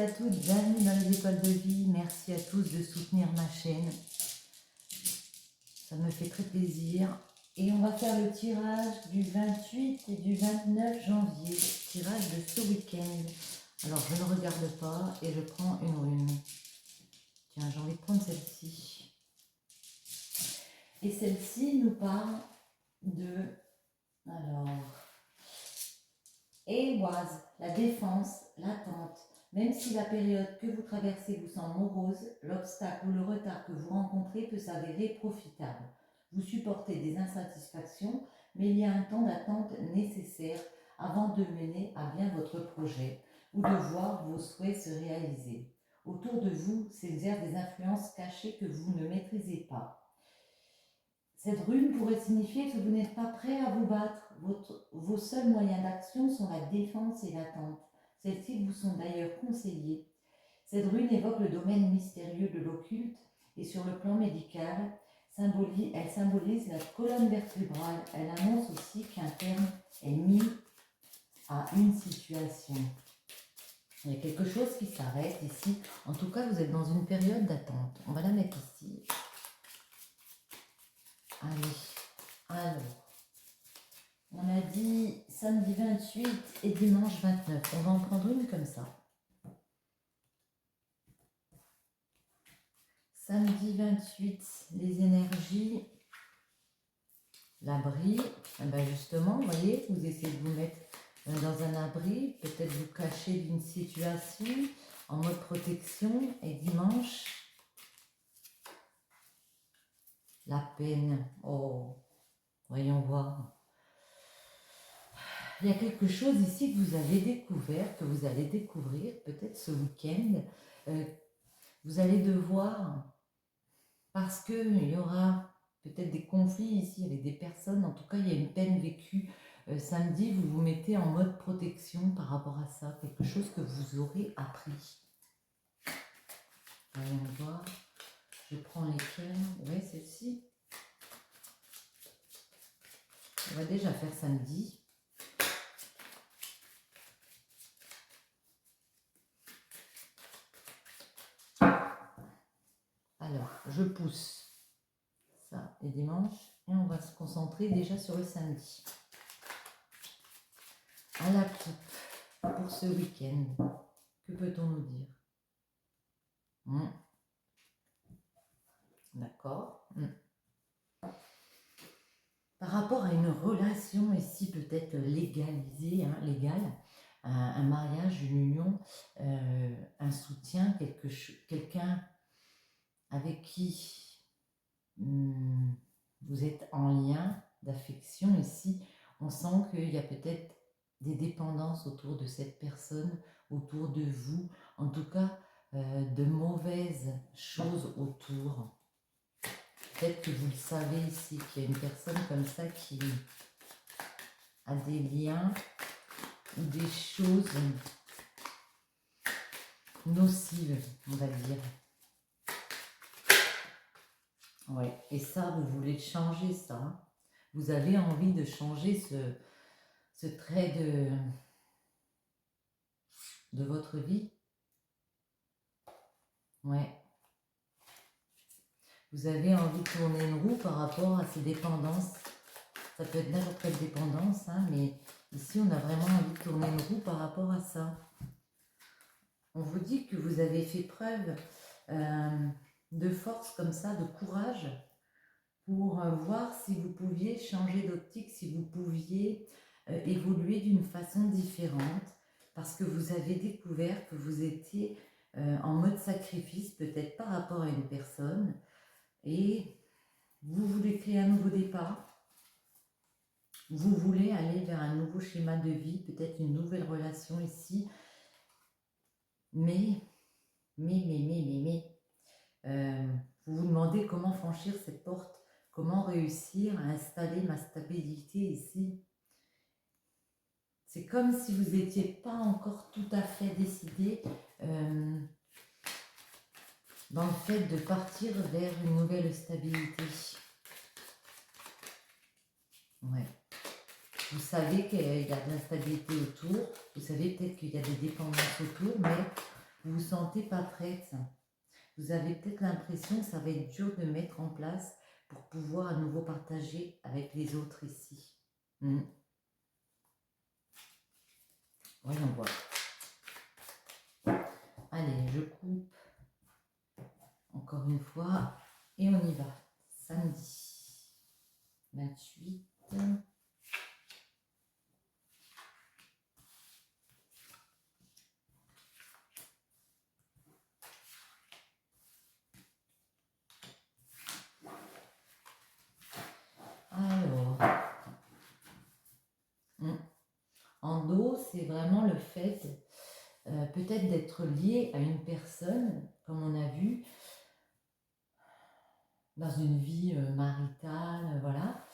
à toutes, bienvenue dans les écoles de vie. Merci à tous de soutenir ma chaîne. Ça me fait très plaisir. Et on va faire le tirage du 28 et du 29 janvier. Tirage de ce week-end. Alors je ne regarde pas et je prends une rune. Tiens, j'ai envie de prendre celle-ci. Et celle-ci nous parle de... Alors... Éloise, la défense, l'attente. Même si la période que vous traversez vous semble morose, l'obstacle ou le retard que vous rencontrez peut s'avérer profitable. Vous supportez des insatisfactions, mais il y a un temps d'attente nécessaire avant de mener à bien votre projet ou de voir vos souhaits se réaliser. Autour de vous s'exercent des influences cachées que vous ne maîtrisez pas. Cette rune pourrait signifier que vous n'êtes pas prêt à vous battre. Vos seuls moyens d'action sont la défense et l'attente. Celles-ci vous sont d'ailleurs conseillées. Cette rune évoque le domaine mystérieux de l'occulte et sur le plan médical, elle symbolise la colonne vertébrale. Elle annonce aussi qu'un terme est mis à une situation. Il y a quelque chose qui s'arrête ici. En tout cas, vous êtes dans une période d'attente. On va la mettre ici. Allez, alors, on a dit samedi 28 et dimanche 29. On va en prendre une comme ça. Samedi 28, les énergies, l'abri. Eh ben justement, vous voyez, vous essayez de vous mettre dans un abri, peut-être vous cacher d'une situation en mode protection. Et dimanche, la peine. Oh, voyons voir. Il y a quelque chose ici que vous avez découvert, que vous allez découvrir peut-être ce week-end. Vous allez devoir, parce qu'il y aura peut-être des conflits ici avec des personnes, en tout cas il y a une peine vécue. Samedi, vous vous mettez en mode protection par rapport à ça, quelque chose que vous aurez appris. Voyons voir, je prends lesquelles. Oui, celle-ci. On va déjà faire samedi. Alors, je pousse ça et dimanche et on va se concentrer déjà sur le samedi. À la coupe pour ce week-end, que peut-on nous dire? D'accord. Par rapport à une relation ici peut-être légalisée, légale, un mariage, une union, un soutien, quelqu'un avec qui vous êtes en lien d'affection ici, on sent qu'il y a peut-être des dépendances autour de cette personne, autour de vous, en tout cas de mauvaises choses autour. Peut-être que vous le savez ici, qu'il y a une personne comme ça qui a des liens ou des choses nocives, on va dire. Ouais, et ça, vous voulez changer ça. Vous avez envie de changer ce trait de votre vie. Ouais. Vous avez envie de tourner une roue par rapport à ces dépendances. Ça peut être n'importe quelle dépendance, mais ici, on a vraiment envie de tourner une roue par rapport à ça. On vous dit que vous avez fait preuve de force comme ça, de courage, pour voir si vous pouviez changer d'optique, si vous pouviez évoluer d'une façon différente, parce que vous avez découvert que vous étiez en mode sacrifice, peut-être par rapport à une personne, et vous voulez créer un nouveau départ, vous voulez aller vers un nouveau schéma de vie, peut-être une nouvelle relation ici, mais vous vous demandez comment franchir cette porte, comment réussir à installer ma stabilité ici. C'est comme si vous n'étiez pas encore tout à fait décidé dans le fait de partir vers une nouvelle stabilité. Ouais. Vous savez qu'il y a de l'instabilité autour, vous savez peut-être qu'il y a des dépendances autour, mais vous vous sentez pas prête. Vous avez peut-être l'impression que ça va être dur de mettre en place pour pouvoir à nouveau partager avec les autres ici. Voyons voir. Allez, je coupe encore une fois et on y va. Samedi 28. Alors, en dos, c'est vraiment le fait peut-être d'être lié à une personne, comme on a vu, dans une vie maritale, voilà.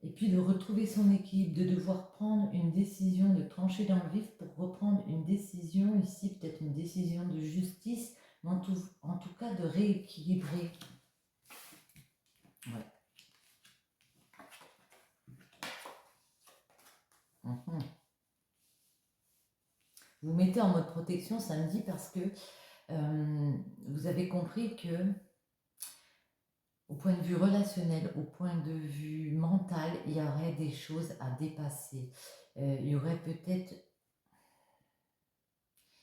Et puis de retrouver son équilibre, de devoir prendre une décision, de trancher dans le vif pour reprendre une décision, ici peut-être une décision de justice, mais en tout cas de rééquilibrer. Ouais. Vous mettez en mode protection samedi parce que vous avez compris que au point de vue relationnel, au point de vue mental, il y aurait des choses à dépasser. Il y aurait peut-être,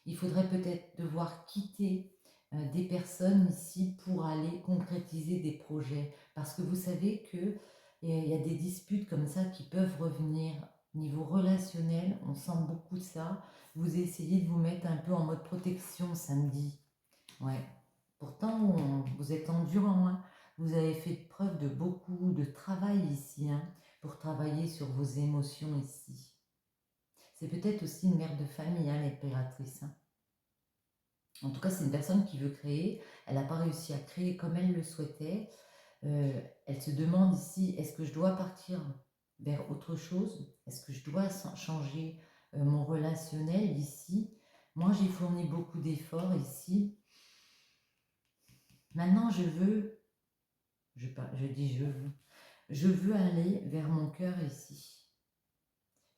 il faudrait peut-être devoir quitter des personnes ici pour aller concrétiser des projets. Parce que vous savez qu'il y a des disputes comme ça qui peuvent revenir. Niveau relationnel, on sent beaucoup ça. Vous essayez de vous mettre un peu en mode protection samedi. Ouais. Pourtant, vous êtes endurant, hein. Vous avez fait preuve de beaucoup de travail ici, hein, pour travailler sur vos émotions ici. C'est peut-être aussi une mère de famille, hein, l'impératrice. Hein. En tout cas, c'est une personne qui veut créer. Elle n'a pas réussi à créer comme elle le souhaitait. Elle se demande ici, est-ce que je dois partir vers autre chose? Est-ce que je dois changer mon relationnel ici? Moi, j'ai fourni beaucoup d'efforts ici. Maintenant, je veux aller vers mon cœur ici.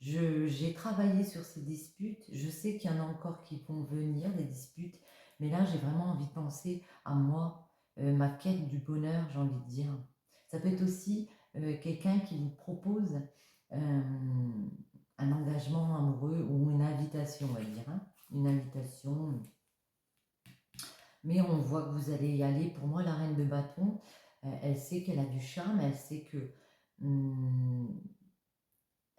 J'ai travaillé sur ces disputes, je sais qu'il y en a encore qui vont venir, des disputes, mais là j'ai vraiment envie de penser à moi, ma quête du bonheur, j'ai envie de dire. Ça peut être aussi quelqu'un qui vous propose un engagement amoureux ou une invitation, on va dire, hein, une invitation. Mais on voit que vous allez y aller. Pour moi, la reine de bâton, elle sait qu'elle a du charme, elle sait que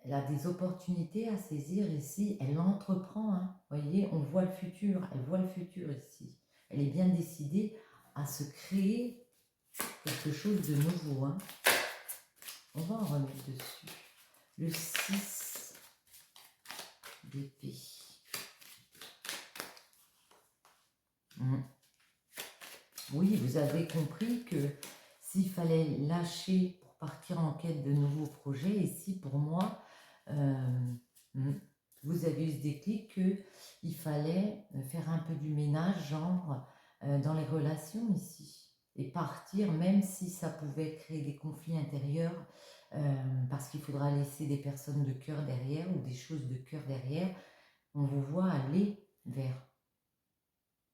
elle a des opportunités à saisir ici, elle entreprend, hein. Vous voyez, on voit le futur, elle voit le futur ici. Elle est bien décidée à se créer quelque chose de nouveau. Hein. On va en remettre dessus. Le 6 d'épée. Oui, vous avez compris que s'il fallait lâcher pour partir en quête de nouveaux projets, ici pour moi, vous avez eu ce déclic qu'il fallait faire un peu du ménage, genre dans les relations ici, et partir même si ça pouvait créer des conflits intérieurs, parce qu'il faudra laisser des personnes de cœur derrière ou des choses de cœur derrière. On vous voit aller vers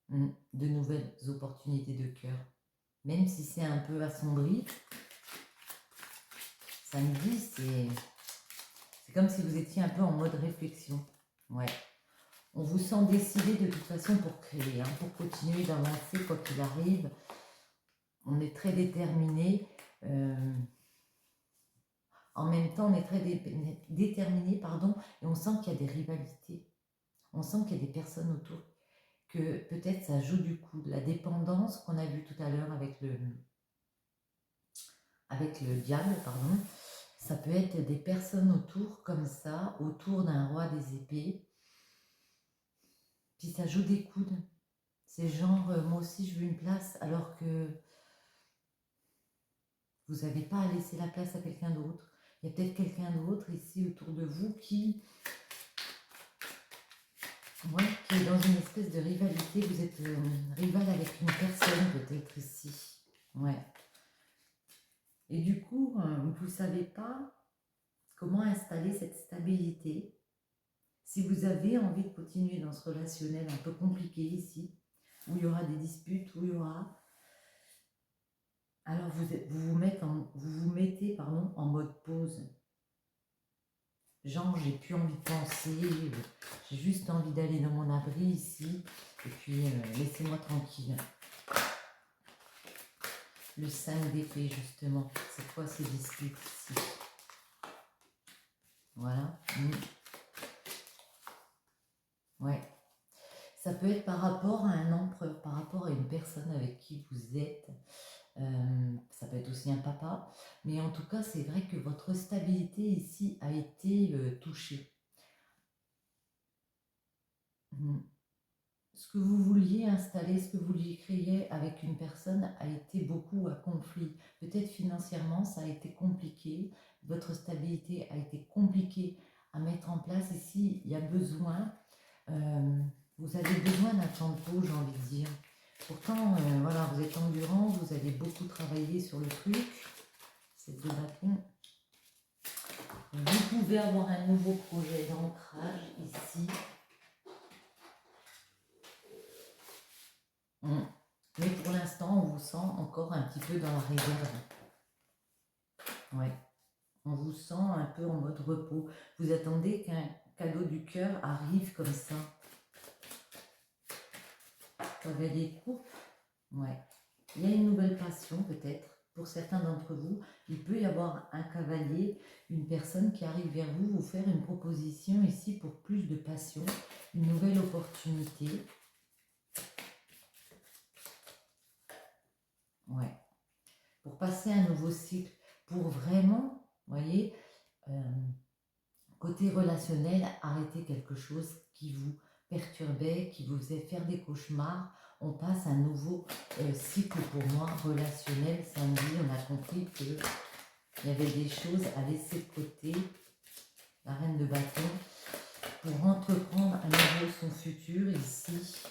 de nouvelles opportunités de cœur. Même si c'est un peu assombri, samedi, c'est comme si vous étiez un peu en mode réflexion. Ouais. On vous sent décidé de toute façon pour créer, hein, pour continuer d'avancer quoi qu'il arrive. On est très déterminé. En même temps, on est très déterminé, pardon, et on sent qu'il y a des rivalités. On sent qu'il y a des personnes autour, que peut-être ça joue du coup de la dépendance qu'on a vu tout à l'heure avec le diable, pardon. Ça peut être des personnes autour comme ça, autour d'un roi des épées. Puis ça joue des coudes. C'est genre, moi aussi je veux une place, alors que vous n'avez pas à laisser la place à quelqu'un d'autre. Il y a peut-être quelqu'un d'autre ici autour de vous qui est dans une espèce de rivalité. Vous êtes rival avec une personne peut-être ici. Ouais. Et du coup, vous ne savez pas comment installer cette stabilité. Si vous avez envie de continuer dans ce relationnel un peu compliqué ici, où il y aura des disputes, où il y aura... Alors vous vous mettez pardon, en mode pause. Genre, j'ai plus envie de penser, j'ai juste envie d'aller dans mon abri ici, et puis laissez-moi tranquille. Le 5 d'épée, justement, c'est quoi ces disputes ici? Voilà. Ouais. Ça peut être par rapport à un empereur, par rapport à une personne avec qui vous êtes. Ça peut être aussi un papa. Mais en tout cas, c'est vrai que votre stabilité ici a été touchée. Ce que vous vouliez installer, ce que vous vouliez créer avec une personne a été beaucoup à conflit. Peut-être financièrement, ça a été compliqué. Votre stabilité a été compliquée à mettre en place. Ici, il y a besoin, vous avez besoin d'un temps de pause, j'ai envie de dire. Pourtant, voilà, vous êtes endurant, vous avez beaucoup travaillé sur le truc. Ces deux bâtons. Vous pouvez avoir un nouveau projet d'ancrage ici. Mais pour l'instant, on vous sent encore un petit peu dans la réserve. Ouais. On vous sent un peu en mode repos. Vous attendez qu'un cadeau du cœur arrive comme ça. Cavalier de coupe. Ouais. Il y a une nouvelle passion peut-être. Pour certains d'entre vous, il peut y avoir un cavalier, une personne qui arrive vers vous, vous faire une proposition ici pour plus de passion, une nouvelle opportunité. Ouais. Pour passer un nouveau cycle, pour vraiment, vous voyez, côté relationnel, arrêter quelque chose qui vous perturbait, qui vous faisait faire des cauchemars. On passe un nouveau cycle pour moi relationnel. Samedi, on a compris qu'il y avait des choses à laisser de côté. La reine de bâton, pour entreprendre à nouveau son futur ici.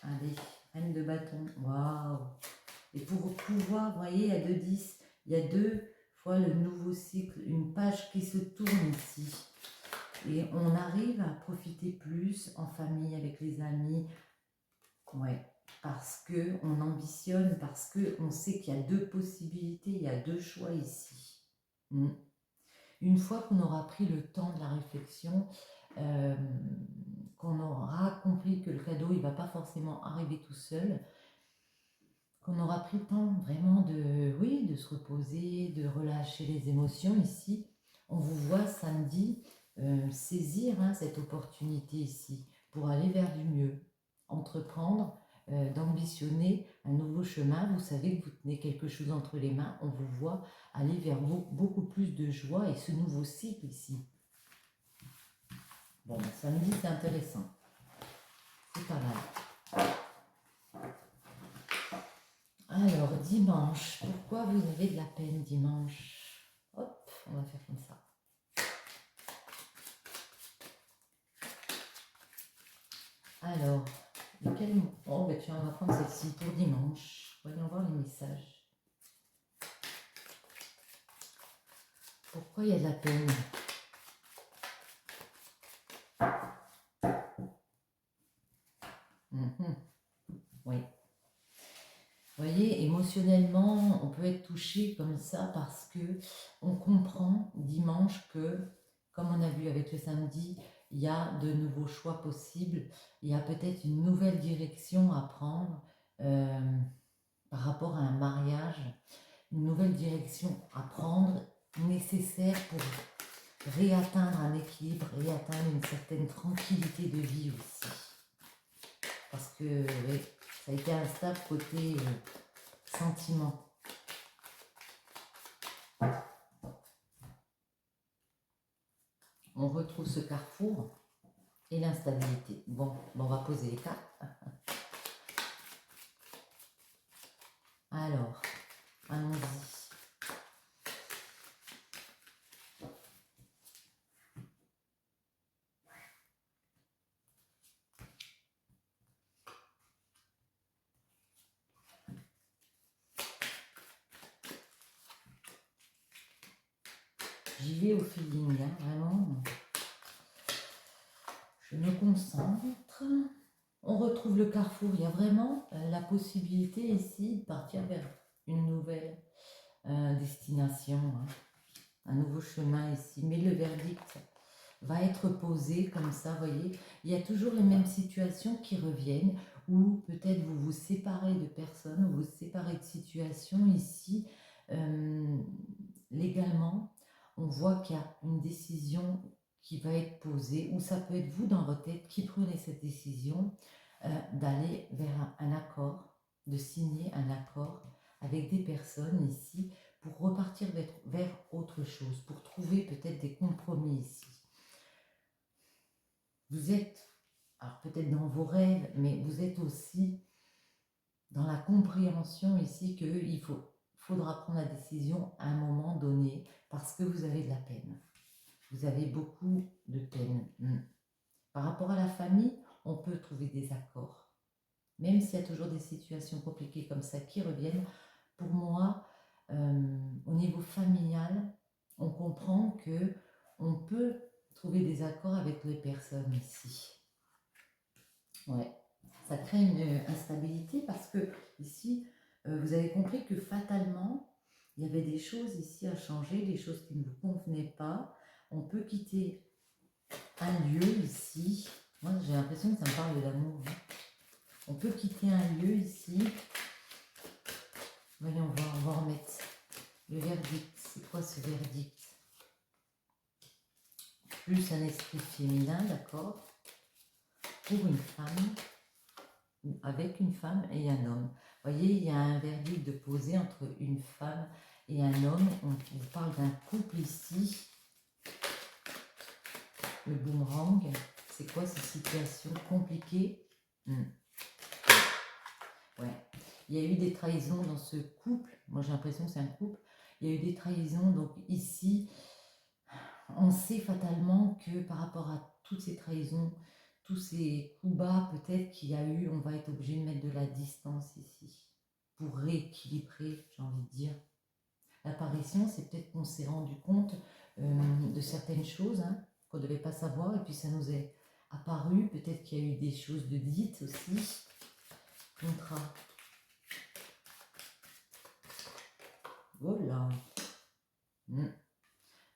Allez, reine de bâton, waouh! Et pour pouvoir, vous voyez, il y a 2-10, il y a 2 fois le nouveau cycle, une page qui se tourne ici. Et on arrive à profiter plus en famille, avec les amis. Ouais, parce qu'on ambitionne, parce qu'on sait qu'il y a 2 possibilités, il y a 2 choix ici. Une fois qu'on aura pris le temps de la réflexion, qu'on aura compris que le cadeau, il ne va pas forcément arriver tout seul, qu'on aura pris le temps vraiment de se reposer, de relâcher les émotions ici. On vous voit samedi saisir cette opportunité ici pour aller vers du mieux, entreprendre, d'ambitionner un nouveau chemin. Vous savez que vous tenez quelque chose entre les mains, on vous voit aller vers beaucoup plus de joie et ce nouveau cycle ici. Bon, samedi c'est intéressant, c'est pas mal. Alors, dimanche, pourquoi vous avez de la peine dimanche? Hop, on va faire comme ça. Alors, lequel... Oh, ben tiens, on va prendre celle-ci pour dimanche. Voyons voir les messages. Pourquoi il y a de la peine? Oui. Vous voyez, émotionnellement, on peut être touché comme ça parce que on comprend dimanche que, comme on a vu avec le samedi, il y a de nouveaux choix possibles, il y a peut-être une nouvelle direction à prendre par rapport à un mariage, une nouvelle direction à prendre nécessaire pour réatteindre un équilibre, réatteindre une certaine tranquillité de vie aussi. Parce que oui, ça a été instable côté sentiment. On retrouve ce carrefour et l'instabilité. Bon, on va poser les cartes. Alors, allons-y. J'y vais au feeling, vraiment. Je me concentre. On retrouve le carrefour. Il y a vraiment la possibilité ici de partir vers une nouvelle destination, hein, un nouveau chemin ici. Mais le verdict va être posé comme ça, voyez. Il y a toujours les mêmes situations qui reviennent, ou peut-être vous vous séparez de personnes, ou vous séparez de situations ici. Légalement, on voit qu'il y a une décision qui va être posée, ou ça peut être vous dans votre tête qui prenez cette décision d'aller vers un accord, de signer un accord avec des personnes ici pour repartir vers autre chose, pour trouver peut-être des compromis ici. Vous êtes, alors peut-être dans vos rêves, mais vous êtes aussi dans la compréhension ici qu'il faudra prendre la décision à un moment donné parce que vous avez de la peine. Vous avez beaucoup de peine. Par rapport à la famille, on peut trouver des accords. Même s'il y a toujours des situations compliquées comme ça qui reviennent, pour moi, au niveau familial, on comprend que on peut trouver des accords avec les personnes ici. Ouais, ça crée une instabilité parce que ici, vous avez compris que fatalement, il y avait des choses ici à changer, des choses qui ne vous convenaient pas. On peut quitter un lieu ici. Moi, j'ai l'impression que ça me parle de l'amour. On peut quitter un lieu ici. Voyons, on va remettre le verdict. C'est quoi ce verdict? Plus un esprit féminin, d'accord? Pour une femme, ou avec une femme et un homme. Vous voyez, il y a un verdict de poser entre une femme et un homme. On parle d'un couple ici. Le boomerang, c'est quoi ces situations compliquées? Ouais. Il y a eu des trahisons dans ce couple. Moi, j'ai l'impression que c'est un couple. Il y a eu des trahisons. Donc ici, on sait fatalement que par rapport à toutes ces trahisons, tous ces coups bas peut-être qu'il y a eu, on va être obligé de mettre de la distance ici pour rééquilibrer, j'ai envie de dire. L'apparition, c'est peut-être qu'on s'est rendu compte de certaines choses hein, qu'on ne devait pas savoir et puis ça nous est apparu. Peut-être qu'il y a eu des choses de dites aussi. Contrat. Voilà.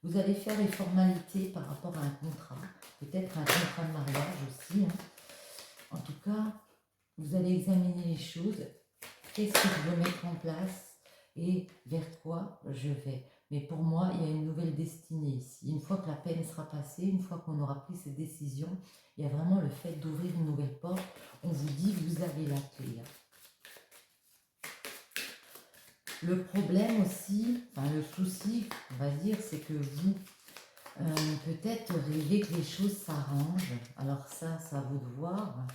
Vous allez faire les formalités par rapport à un contrat. Peut-être un contrat de mariage aussi. Hein. En tout cas, vous allez examiner les choses. Qu'est-ce que je veux mettre en place et vers quoi je vais. Mais pour moi, il y a une nouvelle destinée ici. Une fois que la peine sera passée, une fois qu'on aura pris cette décision, il y a vraiment le fait d'ouvrir une nouvelle porte. On vous dit, vous avez la clé. Le problème aussi, enfin le souci, on va dire, c'est que vous, peut-être rêvez que les choses s'arrangent. Alors ça, ça à vous de voir.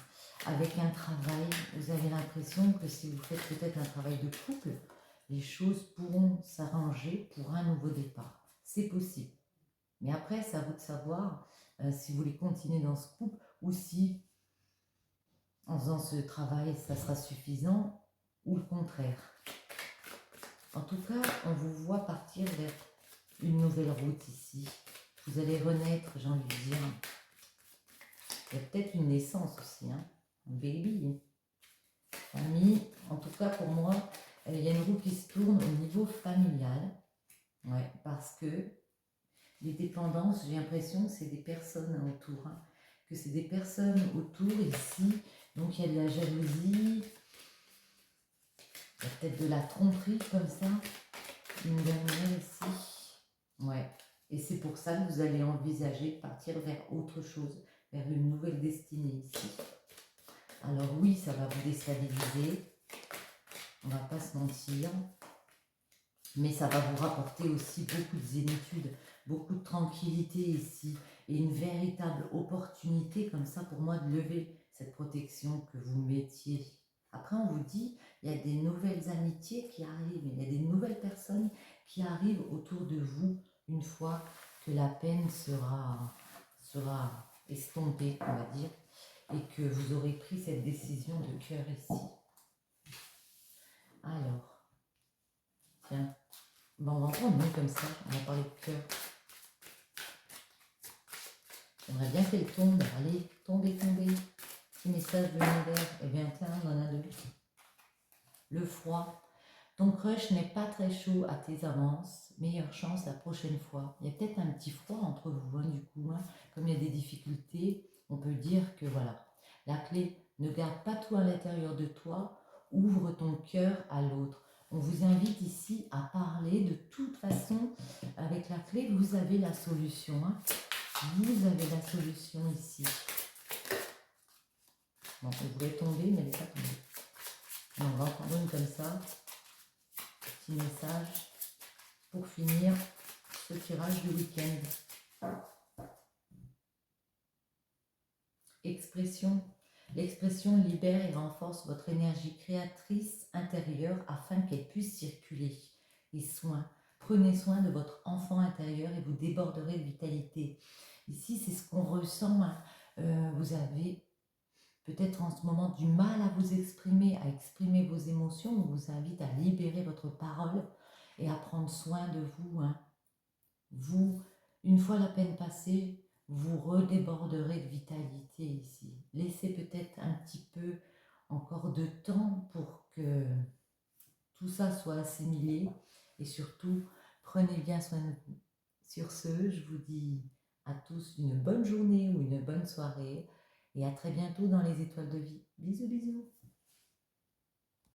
Avec un travail, vous avez l'impression que si vous faites peut-être un travail de couple, les choses pourront s'arranger pour un nouveau départ. C'est possible. Mais après, c'est à vous de savoir si vous voulez continuer dans ce couple ou si, en faisant ce travail, ça sera suffisant ou le contraire. En tout cas, on vous voit partir vers une nouvelle route ici. Vous allez renaître, j'ai envie de dire. Il y a peut-être une naissance aussi, hein, un baby. Famille, en tout cas pour moi, il y a une roue qui se tourne au niveau familial. Ouais, parce que les dépendances, j'ai l'impression que c'est des personnes autour. Hein, que c'est des personnes autour ici. Donc il y a de la jalousie. Il y a peut-être de la tromperie comme ça. Une dernière ici. Ouais. Et c'est pour ça que vous allez envisager de partir vers autre chose, vers une nouvelle destinée ici. Alors oui, ça va vous déstabiliser, on ne va pas se mentir, mais ça va vous rapporter aussi beaucoup de zénitude, beaucoup de tranquillité ici, et une véritable opportunité comme ça pour moi de lever cette protection que vous mettiez. Après on vous dit, il y a des nouvelles amitiés qui arrivent, il y a des nouvelles personnes qui arrivent autour de vous une fois que la peine sera estompée, on va dire, et que vous aurez pris cette décision de cœur ici. Alors, tiens, bon, on va prendre une comme ça, on va parler de cœur. J'aimerais bien qu'elle tombe, allez, tombez, tombez. Petit message de l'univers. Eh bien, tiens, on en a deux. Le froid. Ton crush n'est pas très chaud à tes avances. Meilleure chance la prochaine fois. Il y a peut-être un petit froid entre vous, hein, du coup. Hein. Comme il y a des difficultés, on peut dire que voilà. La clé, ne garde pas tout à l'intérieur de toi. Ouvre ton cœur à l'autre. On vous invite ici à parler. De toute façon, avec la clé, vous avez la solution. Hein. Vous avez la solution ici. Bon, elle voulait tomber, mais elle n'est pas tombée. Et on va en prendre une comme ça. Petit message pour finir ce tirage du week-end. Expression. L'expression libère et renforce votre énergie créatrice intérieure afin qu'elle puisse circuler. Et soin. Prenez soin de votre enfant intérieur et vous déborderez de vitalité. Ici, c'est ce qu'on ressent. Hein. Vous avez peut-être en ce moment du mal à vous exprimer, à exprimer vos émotions. On vous invite à libérer votre parole et à prendre soin de vous. Hein. Vous, une fois la peine passée, vous redéborderez de vitalité ici. Laissez peut-être un petit peu encore de temps pour que tout ça soit assimilé et surtout, prenez bien soin de vous. Sur ce, je vous dis à tous une bonne journée ou une bonne soirée et à très bientôt dans les étoiles de vie. Bisous, bisous.